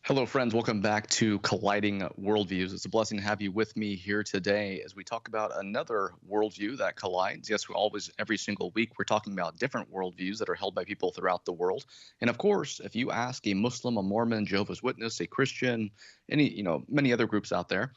Hello, friends. Welcome back to Colliding Worldviews. It's a blessing to have you with me here today as we talk about another worldview that collides. Yes, every single week, we're talking about different worldviews that are held by people throughout the world. And of course, if you ask a Muslim, a Mormon, Jehovah's Witness, a Christian, many other groups out there,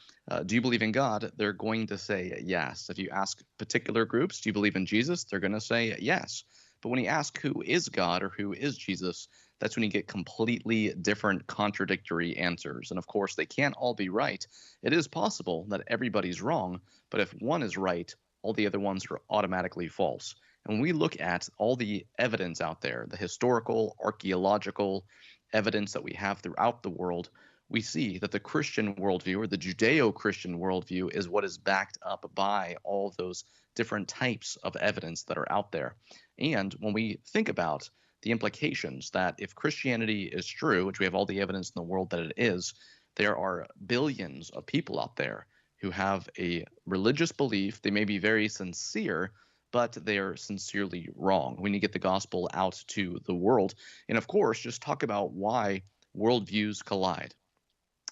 do you believe in God? They're going to say yes. If you ask particular groups, do you believe in Jesus? They're going to say yes. But when you ask who is God or who is Jesus, that's when you get completely different contradictory answers. And of course, they can't all be right. It is possible that everybody's wrong, but if one is right, all the other ones are automatically false. And when we look at all the evidence out there, the historical, archaeological evidence that we have throughout the world, we see that the Christian worldview or the Judeo-Christian worldview is what is backed up by all those different types of evidence that are out there. And when we think about the implications that if Christianity is true, which we have all the evidence in the world that it is, there are billions of people out there who have a religious belief. They may be very sincere, but they are sincerely wrong. We need to get the gospel out to the world. And of course, just talk about why worldviews collide.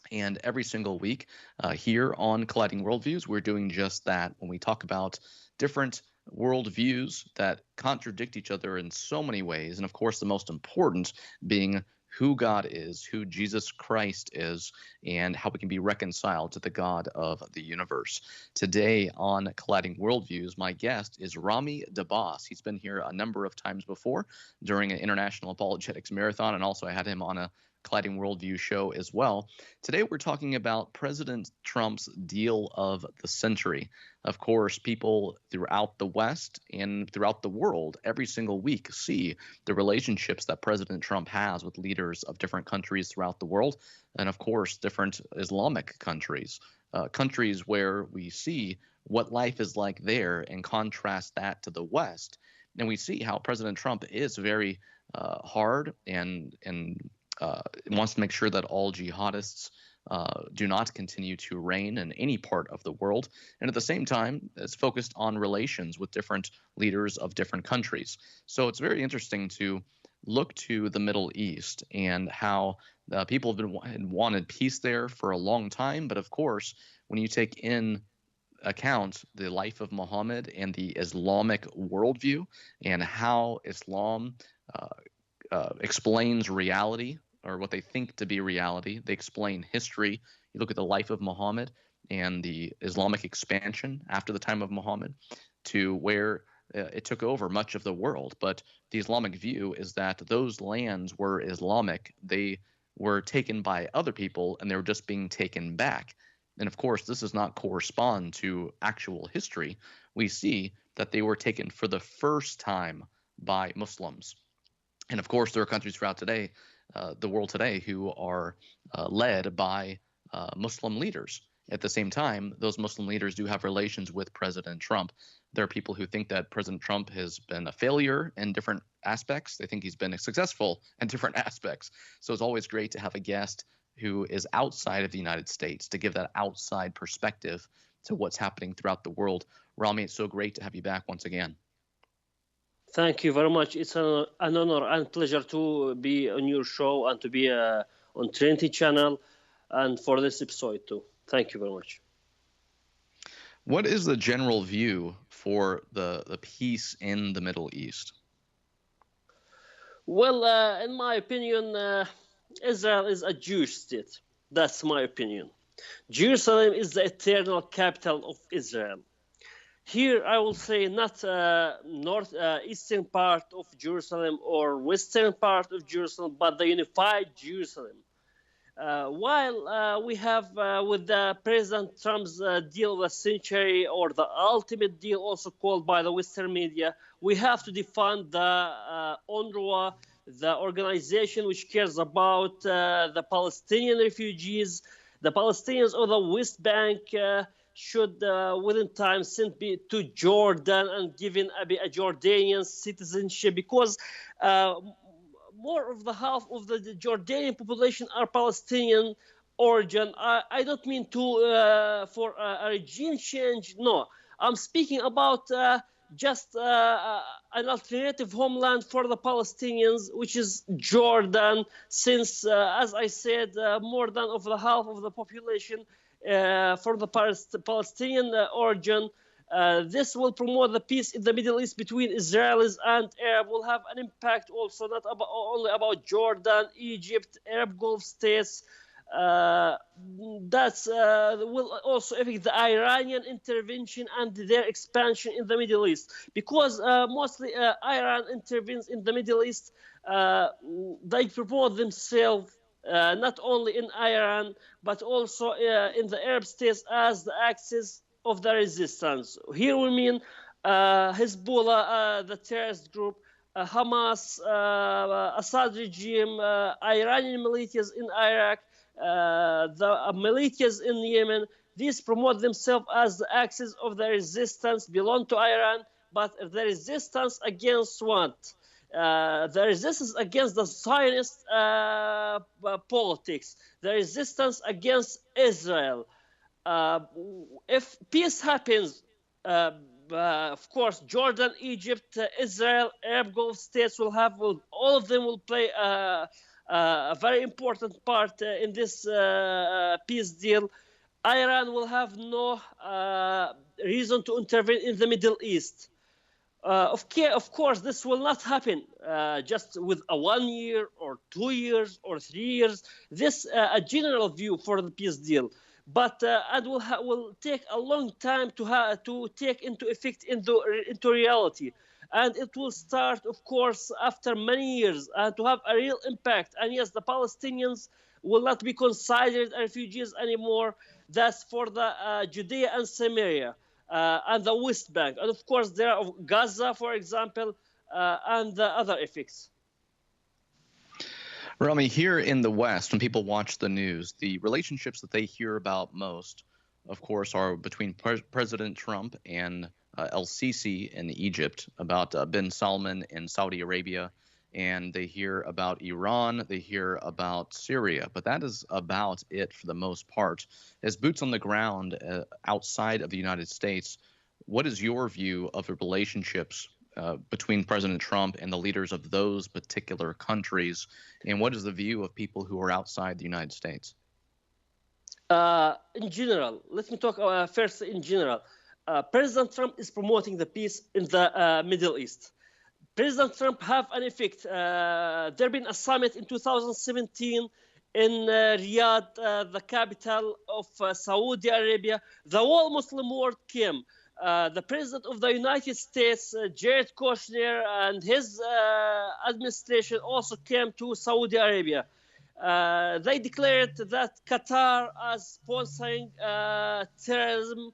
And every single week here on Colliding Worldviews, we're doing just that when we talk about different worldviews that contradict each other in so many ways. And of course, the most important being who God is, who Jesus Christ is, and how we can be reconciled to the God of the universe. Today on Colliding Worldviews, my guest is Rami Dabas. He's been here a number of times before during an International Apologetics Marathon, and also I had him on a Colliding Worldview show as well. Today we're talking about President Trump's deal of the century. Of course, people throughout the West and throughout the world every single week see the relationships that President Trump has with leaders of different countries throughout the world, and of course, different Islamic countries, countries where we see what life is like there and contrast that to the West. And we see how President Trump is very hard and wants to make sure that all jihadists do not continue to reign in any part of the world. And at the same time, it's focused on relations with different leaders of different countries. So it's very interesting to look to the Middle East and how people have wanted peace there for a long time. But of course, when you take in account the life of Muhammad and the Islamic worldview and how Islam explains reality, or what they think to be reality. They explain history. You look at the life of Muhammad and the Islamic expansion after the time of Muhammad to where it took over much of the world. But the Islamic view is that those lands were Islamic. They were taken by other people, and they were just being taken back. And of course, this does not correspond to actual history. We see that they were taken for the first time by Muslims. And of course, there are countries throughout the world today who are led by Muslim leaders. At the same time, those Muslim leaders do have relations with President Trump. There are people who think that President Trump has been a failure in different aspects. They think he's been successful in different aspects. So it's always great to have a guest who is outside of the United States to give that outside perspective to what's happening throughout the world. Rami, it's so great to have you back once again. Thank you very much. It's an honor and pleasure to be on your show and to be on Trinity channel and for this episode too. Thank you very much. What is the general view for the peace in the Middle East? Well, in my opinion, Israel is a Jewish state. That's my opinion. Jerusalem is the eternal capital of Israel. Here, I will say not eastern part of Jerusalem or western part of Jerusalem, but the unified Jerusalem. While we have with the President Trump's deal of the century, or the ultimate deal, also called by the Western media, we have to defend the UNRWA, the organization which cares about the Palestinian refugees. The Palestinians of the West Bank should within time sent to Jordan and given a Jordanian citizenship, because more of the half of the Jordanian population are Palestinian origin. I don't mean to for a regime change. No, I'm speaking about just a an alternative homeland for the Palestinians, which is Jordan, since, as I said, more than of the half of the population for the Palestinian origin. This will promote the peace in the Middle East between Israelis and Arab, will have an impact also not only about Jordan, Egypt, Arab Gulf states. That will also affect the Iranian intervention and their expansion in the Middle East, because mostly Iran intervenes in the Middle East. They promote themselves not only in Iran but also in the Arab states as the axis of the resistance. Here we mean Hezbollah, the terrorist group, Hamas, Assad regime, Iranian militias in Iraq, the militias in Yemen. These promote themselves as the axis of the resistance, belong to Iran, but the resistance against what? The resistance against the Zionist politics, the resistance against Israel. If peace happens, of course, Jordan, Egypt, Israel, Arab Gulf states all of them will play a very important part in this peace deal. Iran will have no reason to intervene in the Middle East. Of course, this will not happen just with a 1 year or 2 years or 3 years. This a general view for the peace deal. But it will take a long time to take into effect into reality. And it will start, of course, after many years and to have a real impact. And yes, the Palestinians will not be considered refugees anymore. That's for the Judea and Samaria and the West Bank. And of course, there are Gaza, for example, and the other effects. Rami, here in the West, when people watch the news, the relationships that they hear about most, of course, are between President Trump and El-Sisi in Egypt, about bin Salman in Saudi Arabia, and they hear about Iran, they hear about Syria, but that is about it for the most part. As boots on the ground outside of the United States, what is your view of the relationships between President Trump and the leaders of those particular countries, and what is the view of people who are outside the United States? In general, let me talk first in general. President Trump is promoting the peace in the Middle East. President Trump have an effect. There been a summit in 2017 in Riyadh, the capital of Saudi Arabia. The whole Muslim world came. The President of the United States, Jared Kushner, and his administration also came to Saudi Arabia. They declared that Qatar is sponsoring terrorism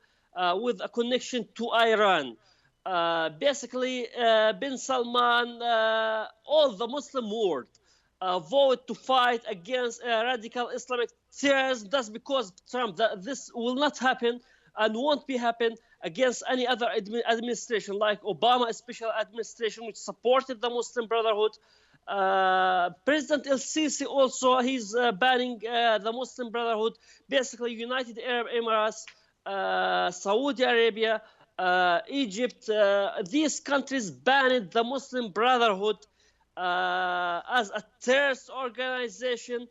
with a connection to Iran. Basically, bin Salman, all the Muslim world vote to fight against radical Islamic terrorism. That's because Trump, this will not happen and won't be happen against any other administration, like Obama, a special administration which supported the Muslim Brotherhood. President El-Sisi also, he's banning the Muslim Brotherhood, basically United Arab Emirates, Saudi Arabia, Egypt. These countries banned the Muslim Brotherhood as a terrorist organization.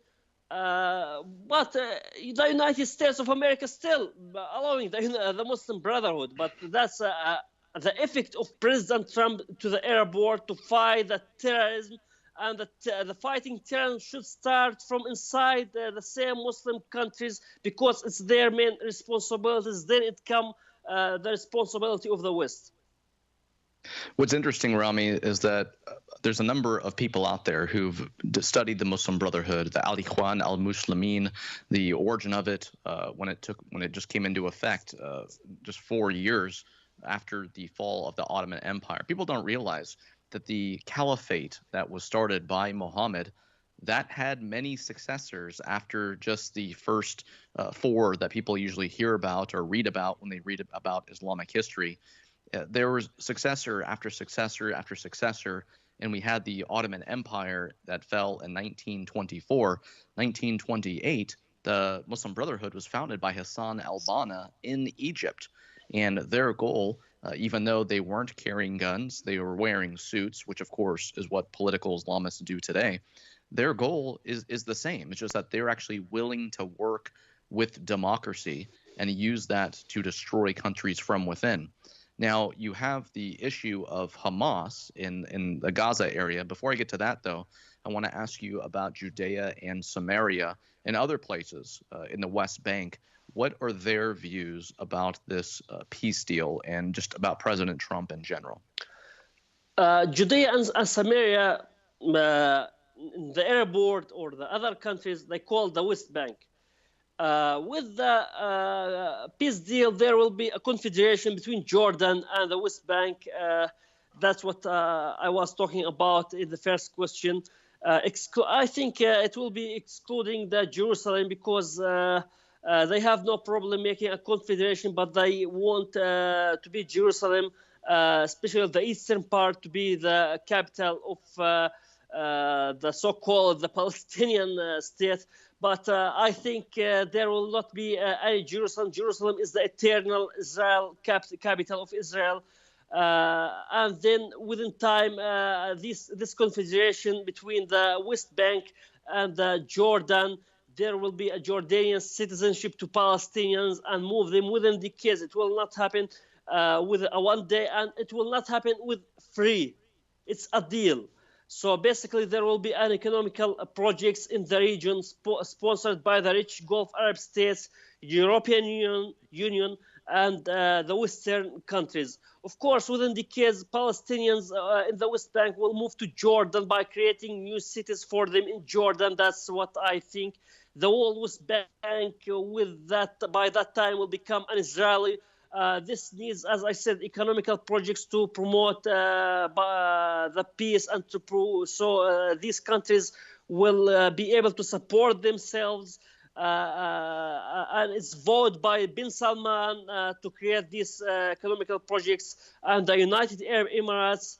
But the United States of America still allowing the Muslim Brotherhood. But that's the effect of President Trump to the Arab world to fight the terrorism. And the fighting terrorism should start from inside the same Muslim countries, because it's their main responsibilities. Then it comes the responsibility of the West. What's interesting, Rami, is that there's a number of people out there who've studied the Muslim Brotherhood, the Al-Ikhwan al-Muslimin, the origin of it, when it just came into effect just 4 years after the fall of the Ottoman Empire. People don't realize that the caliphate that was started by Muhammad, that had many successors after just the first 4 that people usually hear about or read about when they read about Islamic history. There was successor after successor after successor, and we had the Ottoman Empire that fell in 1924. 1928, the Muslim Brotherhood was founded by Hassan al-Banna in Egypt, and their goal even though they weren't carrying guns, they were wearing suits, which of course is what political Islamists do today. Their goal is the same. It's just that they're actually willing to work with democracy and use that to destroy countries from within. Now, you have the issue of Hamas in the Gaza area. Before I get to that, though, I want to ask you about Judea and Samaria and other places in the West Bank. What are their views about this peace deal and just about President Trump in general? Judea and Samaria, the Arab world or the other countries, they call the West Bank. With the peace deal, there will be a confederation between Jordan and the West Bank. That's what I was talking about in the first question. I think it will be excluding the Jerusalem because they have no problem making a confederation, but they want to be Jerusalem, especially the eastern part, to be the capital of the so-called the Palestinian state. But I think there will not be any Jerusalem. Jerusalem is the eternal Israel capital of Israel. And then within time, this confederation between the West Bank and Jordan, there will be a Jordanian citizenship to Palestinians and move them within decades. It will not happen with one day, and it will not happen with free. It's a deal. So basically, there will be an economical projects in the region sponsored by the rich Gulf Arab states, European Union, and the Western countries. Of course, within decades, Palestinians in the West Bank will move to Jordan by creating new cities for them in Jordan. That's what I think. The whole West Bank, with that, by that time, will become an Israeli. This needs, as I said, economical projects to promote the peace and so these countries will be able to support themselves. And it's voted by bin Salman to create these economical projects, and the United Arab Emirates.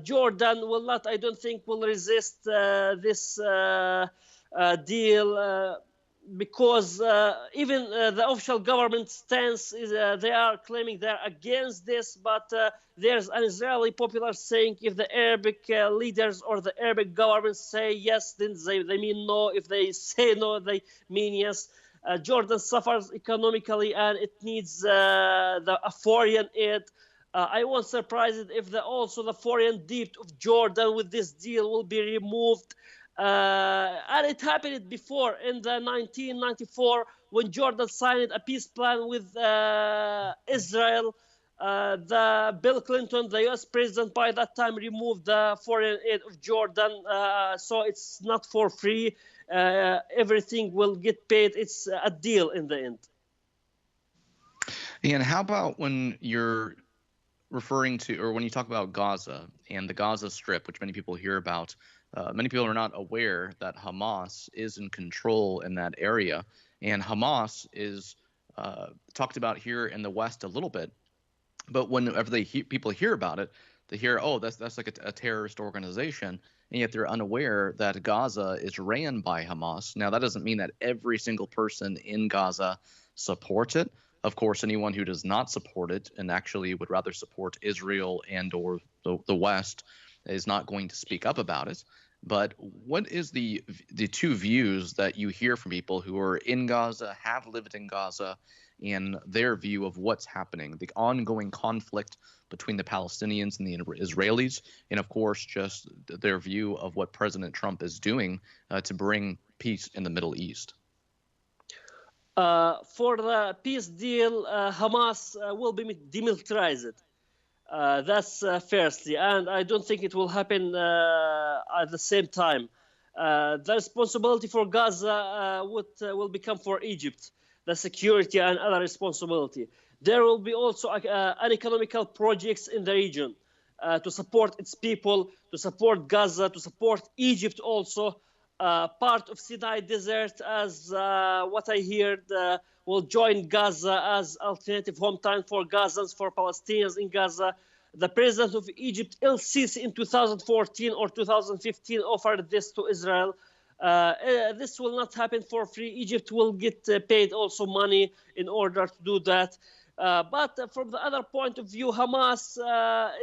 Jordan will not, I don't think, will resist this deal. Because even the official government stance is they are claiming they're against this, but there's an Israeli popular saying if the Arabic leaders or the Arabic government say yes, then they mean no. If they say no, they mean yes. Jordan suffers economically and it needs a foreign aid. I won't surprise it if also the foreign debt of Jordan with this deal will be removed. And it happened before in the 1994 when Jordan signed a peace plan with Israel. The Bill Clinton, the U.S. president by that time, removed the foreign aid of Jordan. So it's not for free. Everything will get paid. It's a deal in the end. And how about when you're referring to, or when you talk about Gaza and the Gaza Strip, which many people hear about? Many people are not aware that Hamas is in control in that area. And Hamas is talked about here in the West a little bit. But whenever people hear about it, they hear, oh, that's like a terrorist organization. And yet they're unaware that Gaza is ran by Hamas. Now, that doesn't mean that every single person in Gaza supports it. Of course, anyone who does not support it and actually would rather support Israel and or the West is not going to speak up about it. But what is the two views that you hear from people who are in Gaza, have lived in Gaza, and their view of what's happening, the ongoing conflict between the Palestinians and the Israelis, and of course just their view of what President Trump is doing to bring peace in the Middle East? For the peace deal, Hamas will be demilitarized. That's firstly, and I don't think it will happen at the same time. The responsibility for Gaza will become for Egypt, the security and other responsibility. There will be also an economical projects in the region to support its people, to support Gaza, to support Egypt also. Part of Sinai Desert, as what I heard, will join Gaza as alternative hometown for Gazans, for Palestinians in Gaza. The president of Egypt, El-Sisi, in 2014 or 2015 offered this to Israel. This will not happen for free. Egypt will get paid also money in order to do that. But from the other point of view, Hamas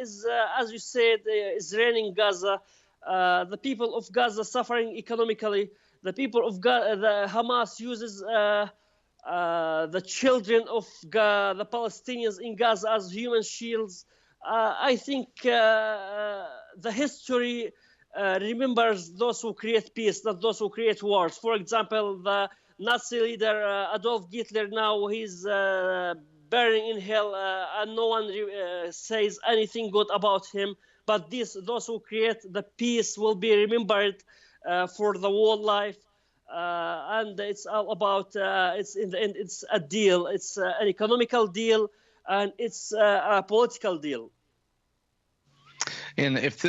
is, as you said, is running Gaza. The people of Gaza suffering economically. The people of the Hamas uses the children of the Palestinians in Gaza as human shields. I think the history remembers those who create peace, not those who create wars. For example, the Nazi leader Adolf Hitler, now he's burning in hell, and no one says anything good about him. But those who create the peace will be remembered for the whole life. And it's all about, it's in the end, it's a deal. It's an economical deal, and it's a political deal. And if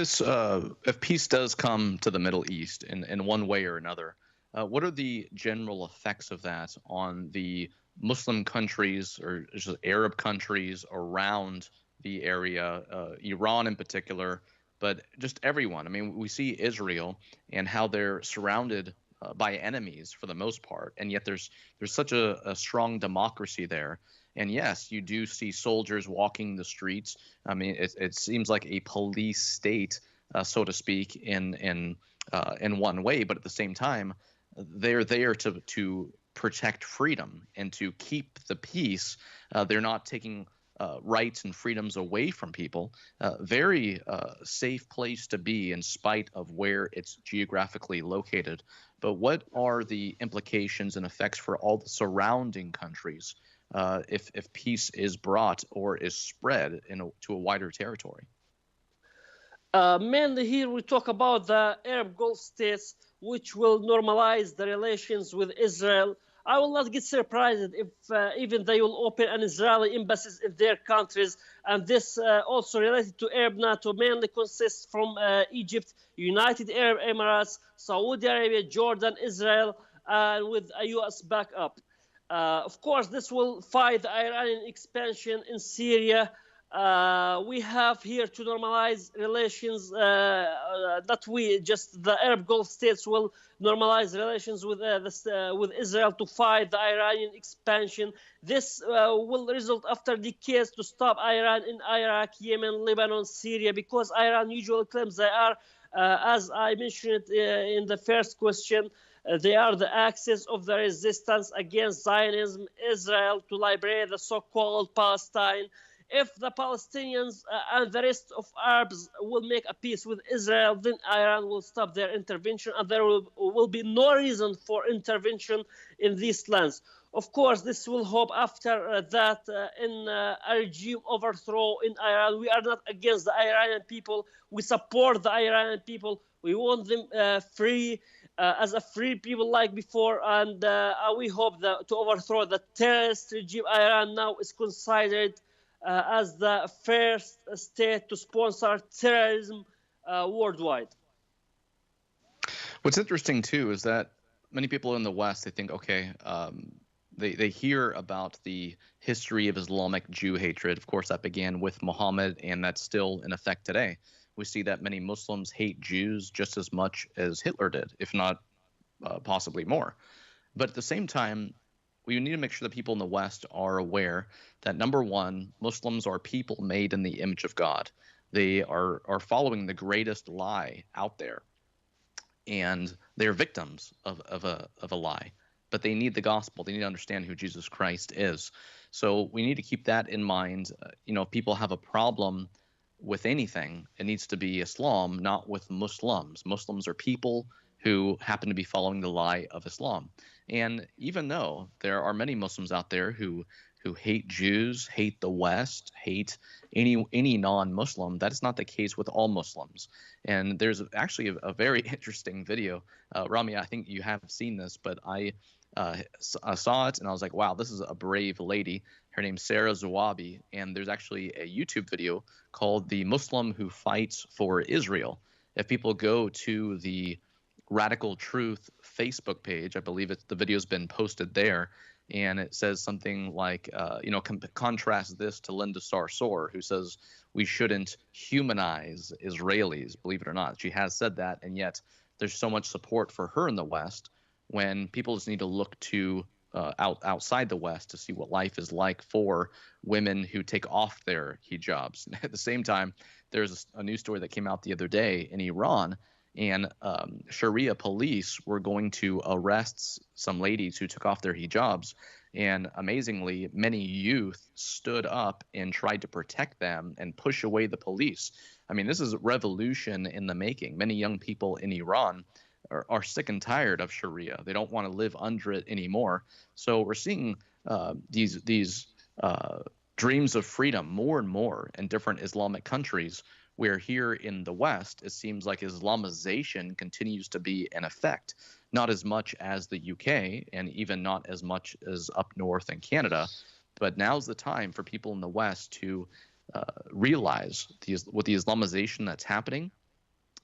peace does come to the Middle East in one way or another, what are the general effects of that on the Muslim countries or just Arab countries around the area, Iran in particular, but just everyone? I mean, we see Israel and how they're surrounded by enemies for the most part, and yet there's such a strong democracy there. And yes, you do see soldiers walking the streets. I mean, it seems like a police state, so to speak, in one way, but at the same time, they're there to protect freedom and to keep the peace. They're not taking rights and freedoms away from people. Very safe place to be in spite of where it's geographically located. But what are the implications and effects for all the surrounding countries if peace is brought or is spread to a wider territory? Mainly here we talk about the Arab Gulf states, which will normalize the relations with Israel. I will not get surprised if even they will open an Israeli embassies in their countries. And this also related to Arab NATO mainly consists from Egypt, United Arab Emirates, Saudi Arabia, Jordan, Israel, and with a U.S. backup. Of course, this will fight the Iranian expansion in Syria. We have here to normalize relations, that we just the Arab Gulf states will normalize relations with Israel to fight the Iranian expansion. This will result after decades to stop Iran in Iraq, Yemen, Lebanon, Syria, because Iran usually claims they are, as I mentioned in the first question, they are the axis of the resistance against Zionism, Israel, to liberate the so-called Palestine. If the Palestinians and the rest of Arabs will make a peace with Israel, then Iran will stop their intervention, and there will be no reason for intervention in these lands. Of course, this will hope after that in a regime overthrow in Iran. We are not against the Iranian people. We support the Iranian people. We want them free, as a free people like before, and we hope to overthrow the terrorist regime. Iran now is considered as the first state to sponsor terrorism worldwide. What's interesting too is that many people in the West, they think, okay, they hear about the history of Islamic Jew hatred. Of course, that began with Muhammad, and that's still in effect today. We see that many Muslims hate Jews just as much as Hitler did, if not possibly more. But at the same time, we need to make sure that people in the West are aware that, number one, Muslims are people made in the image of God. They are following the greatest lie out there, and they're victims of a lie. But they need the gospel. They need to understand who Jesus Christ is. So we need to keep that in mind. If people have a problem with anything, it needs to be Islam, not with Muslims. Muslims are people who happen to be following the lie of Islam. And even though there are many Muslims out there who hate Jews, hate the West, hate any non-Muslim, that is not the case with all Muslims. And there's actually a very interesting video. Rami, I think you have seen this, but I saw it and I was like, wow, this is a brave lady. Her name's Sarah Zawabi, and there's actually a YouTube video called "The Muslim Who Fights for Israel." If people go to the Radical Truth Facebook page, I believe the video's been posted there, and it says something like, contrast this to Linda Sarsour, who says we shouldn't humanize Israelis. Believe it or not, she has said that, and yet there's so much support for her in the West when people just need to look to outside the West to see what life is like for women who take off their hijabs. At the same time, there's a news story that came out the other day in Iran, and Sharia police were going to arrest some ladies who took off their hijabs. And amazingly, many youth stood up and tried to protect them and push away the police. I mean, this is a revolution in the making. Many young people in Iran are sick and tired of Sharia. They don't want to live under it anymore. So we're seeing these dreams of freedom more and more in different Islamic countries, where here in the West, it seems like Islamization continues to be in effect. Not as much as the UK, and even not as much as up north in Canada. But now's the time for people in the West to realize with the Islamization that's happening.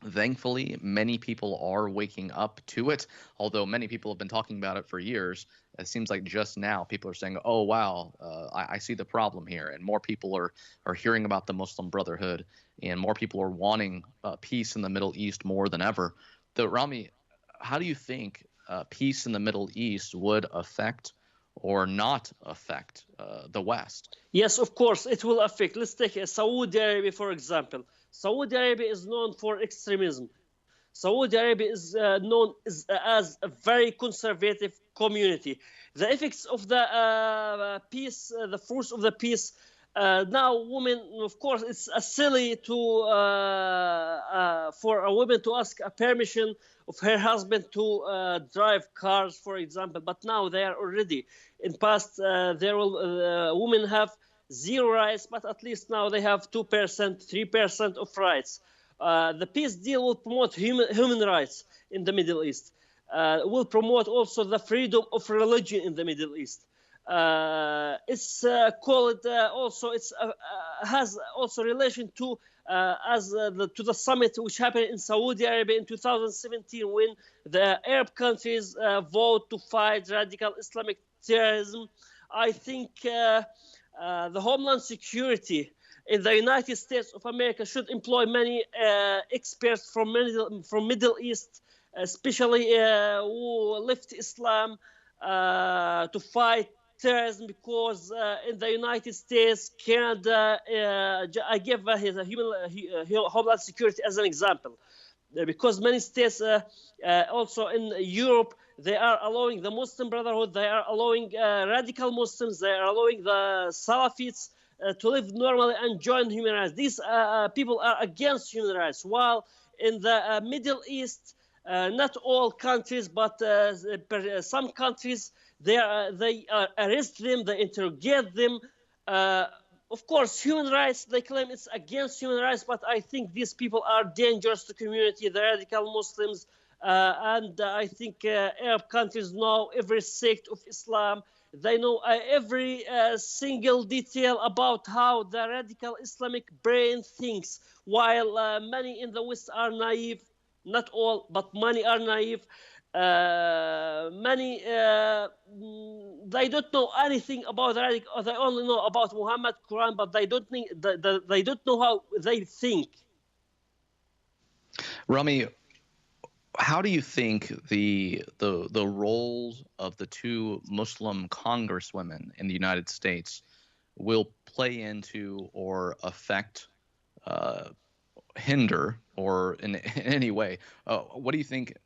Thankfully, many people are waking up to it, although many people have been talking about it for years. It seems like just now people are saying, oh, wow, I see the problem here. And more people are hearing about the Muslim Brotherhood, and more people are wanting peace in the Middle East more than ever. Rami, how do you think peace in the Middle East would affect or not affect the West? Yes, of course, it will affect. Let's take Saudi Arabia, for example. Saudi Arabia is known for extremism. Saudi Arabia is known as a very conservative community. The effects of the peace, the fruits of the peace, now women, of course, it's silly to for a woman to ask a permission of her husband to drive cars, for example. But now they are already. In past, there will women have zero rights, but at least now they have 2%, 3% of rights. The peace deal will promote human rights in the Middle East. Will promote also the freedom of religion in the Middle East. It's called also. It's has also relation to to the summit which happened in Saudi Arabia in 2017, when the Arab countries vote to fight radical Islamic terrorism. I think the Homeland Security in the United States of America should employ many experts from Middle East, especially who left Islam, to fight terrorism, because in the United States, Canada, I give his Homeland Security as an example, because many states, also in Europe, they are allowing the Muslim Brotherhood, they are allowing radical Muslims, they are allowing the Salafists to live normally and join human rights. These people are against human rights, while in the Middle East, not all countries, but some countries, they arrest them, they interrogate them. Of course, human rights, they claim it's against human rights, but I think these people are dangerous to the community, the radical Muslims. And I think Arab countries know every sect of Islam. They know every single detail about how the radical Islamic brain thinks, while many in the West are naive. Not all, but many are naive. Many, they don't know anything about the radical. They only know about Muhammad, Quran, but they don't think, they don't know how they think. Rami, how do you think the roles of the two Muslim congresswomen in the United States will play into or affect, hinder, or in any way? What do you think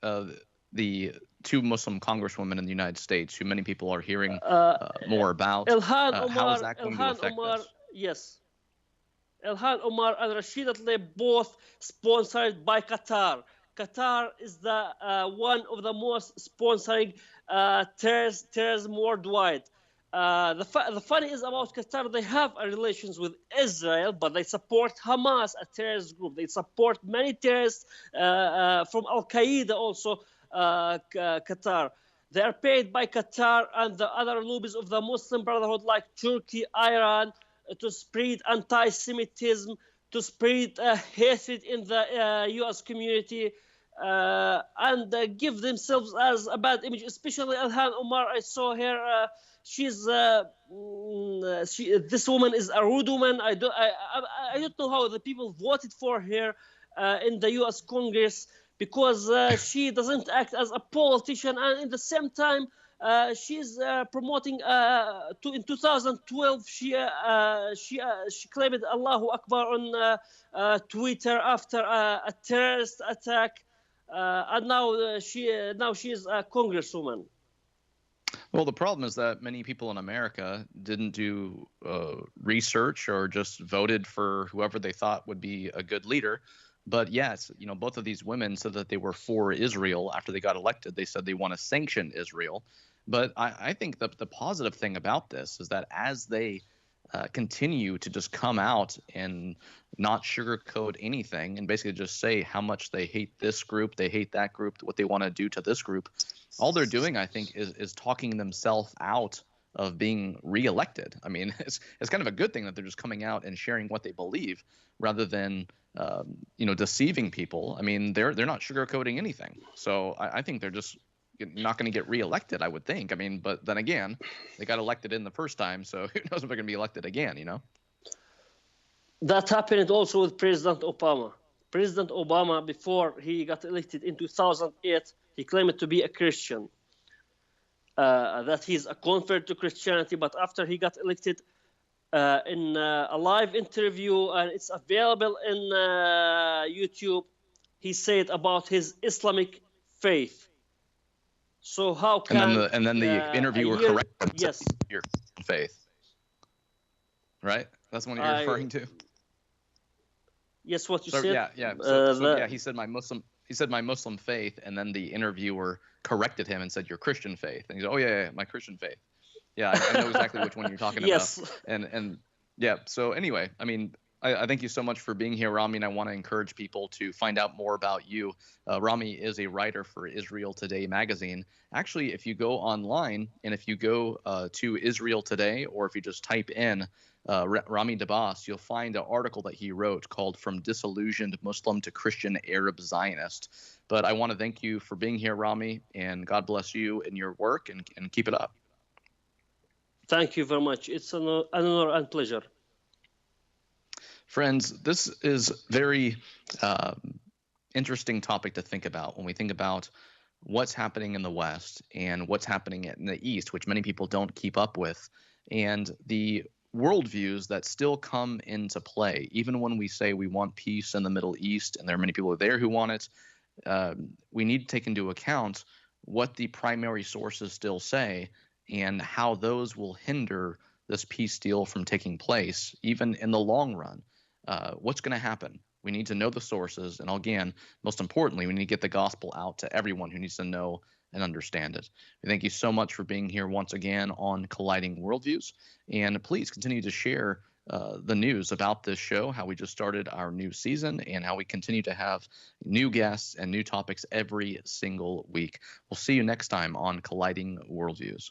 the two Muslim congresswomen in the United States, who many people are hearing more about, how is that going to affect this? Yes. Ilhan Omar and Rashida Tlaib, both sponsored by Qatar. Qatar is the one of the most sponsoring terrorism worldwide. The funny is about Qatar, they have relations with Israel, but they support Hamas, a terrorist group. They support many terrorists from Al-Qaeda also, Qatar. They are paid by Qatar and the other lobbies of the Muslim Brotherhood like Turkey, Iran, to spread anti-Semitism, to spread hatred in the U.S. community, and give themselves as a bad image. Especially Ilhan Omar, I saw her. She's this woman is a rude woman. I don't know how the people voted for her in the U.S. Congress, because she doesn't act as a politician, and at the same time she's promoting. In 2012, she claimed Allahu Akbar on Twitter after a terrorist attack, and now she is a congresswoman. Well, the problem is that many people in America didn't do research or just voted for whoever they thought would be a good leader. But yes, both of these women said that they were for Israel after they got elected. They said they want to sanction Israel. But I think the positive thing about this is that as they continue to just come out and not sugarcoat anything and basically just say how much they hate this group, they hate that group, what they want to do to this group, all they're doing, I think, is talking themselves out of being reelected. I mean, it's kind of a good thing that they're just coming out and sharing what they believe rather than deceiving people. I mean, they're not sugarcoating anything. So I think they're just not going to get reelected, I would think. I mean, but then again, they got elected in the first time, so who knows if they're going to be elected again, That happened also with President Obama. President Obama, before he got elected in 2008, he claimed to be a Christian, that he's a convert to Christianity. But after he got elected, in a live interview, and it's available in YouTube, he said about his Islamic faith. So how can and then the interviewer corrected yes your faith, right? That's what you're referring to. Yes, what you said. Yeah. He said my Muslim faith, and then the interviewer corrected him and said your Christian faith, and he said, oh yeah, my Christian faith. Yeah, I know exactly which one you're talking yes. about. And yeah. So anyway, I mean, I thank you so much for being here, Rami, and I want to encourage people to find out more about you. Rami is a writer for Israel Today magazine. Actually, if you go online and if you go to Israel Today, or if you just type in Rami Dabas, you'll find an article that he wrote called From Disillusioned Muslim to Christian Arab Zionist. But I want to thank you for being here, Rami, and God bless you in your work, and keep it up. Thank you very much. It's an honor and pleasure. Friends, this is very interesting topic to think about when we think about what's happening in the West and what's happening in the East, which many people don't keep up with, and the worldviews that still come into play. Even when we say we want peace in the Middle East, and there are many people there who want it, we need to take into account what the primary sources still say and how those will hinder this peace deal from taking place, even in the long run. What's going to happen? We need to know the sources. And again, most importantly, we need to get the gospel out to everyone who needs to know and understand it. We thank you so much for being here once again on Colliding Worldviews. And please continue to share the news about this show, how we just started our new season, and how we continue to have new guests and new topics every single week. We'll see you next time on Colliding Worldviews.